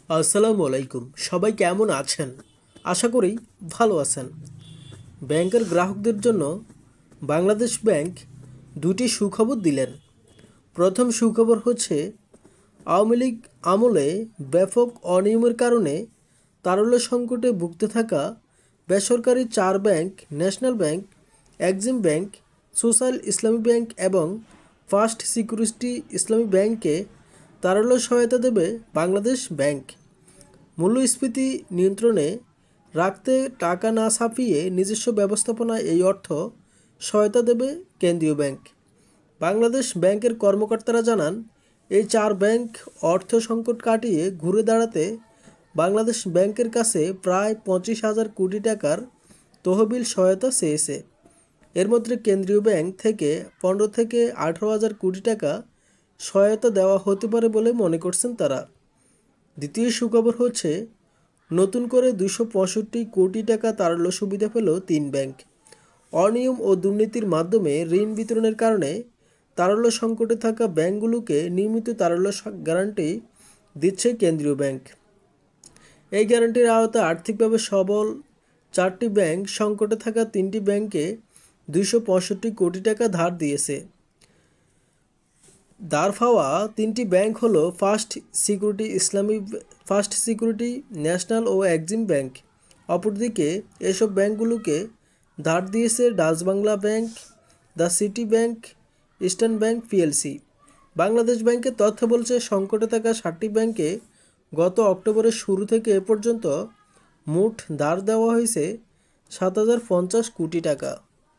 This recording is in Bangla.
আসসালামু আলাইকুম। সবাই কেমন আছেন? আশা করি ভালো আছেন। ব্যাংকের গ্রাহকদের জন্য বাংলাদেশ ব্যাংক দুটি সুখবর দিলেন। প্রথম সুখবর হচ্ছে, আওয়ামী লীগ আমলে ব্যাপক অনিয়মের কারণে তারল্য সংকটে ভুগতে থাকা বেসরকারি 4 bank national bank, Exim bank, social ইসলামী ব্যাংক এবং ফার্স্ট সিকিউরিটি ইসলামী ব্যাংককে তারল্য সহায়তা দেবে বাংলাদেশ ব্যাংক। মূল্যস্ফীতি নিয়ন্ত্রণে রাখতে টাকা না ছাপিয়ে নিজস্ব ব্যবস্থাপনায় এই অর্থ সহায়তা দেবে কেন্দ্রীয় ব্যাংক। বাংলাদেশ ব্যাংকের কর্মকর্তারা জানান, এই 4 ব্যাংক অর্থ সংকট কাটিয়ে ঘুরে দাঁড়াতে বাংলাদেশ ব্যাংকের কাছে প্রায় 25,000 কোটি টাকার তহবিল সহায়তা চেয়েছে। এর মধ্যে কেন্দ্রীয় ব্যাংক থেকে 15 থেকে 18,000 কোটি টাকা সহায়তা দেওয়া হতে পারে বলে মনে করছেন তারা। দ্বিতীয় সুখবর হচ্ছে, নতুন করে 265 কোটি টাকা তারল্য সুবিধা পেল 3 ব্যাংক। অনিয়ম ও দুর্নীতির মাধ্যমে ঋণ বিতরণের কারণে তারল্য সংকটে থাকা ব্যাংকগুলোকে নিয়মিত তারল্য গ্যারান্টি দিচ্ছে কেন্দ্রীয় ব্যাংক। এই গ্যারান্টির আওতায় আর্থিকভাবে সবল 4টি ব্যাংক সংকটে থাকা 3টি ব্যাংকে 265 কোটি টাকা ধার দিয়েছে। দাঁড় পাওয়া 3টি ব্যাংক হলো ফার্স্ট সিকিউরিটি ন্যাশনাল ও এক্সিম ব্যাংক। অপরদিকে এসব ব্যাংকগুলোকে ধার দিয়েছে Dutch Bangla bank, the city bank, eastern bank PLC. Bangladesh ব্যাংকের তথ্য বলছে, সংকটে থাকা 7টি ব্যাংকে গত অক্টোবরের শুরু থেকে এ পর্যন্ত মোট ধার দেওয়া হয়েছে 7,050 কোটি টাকা।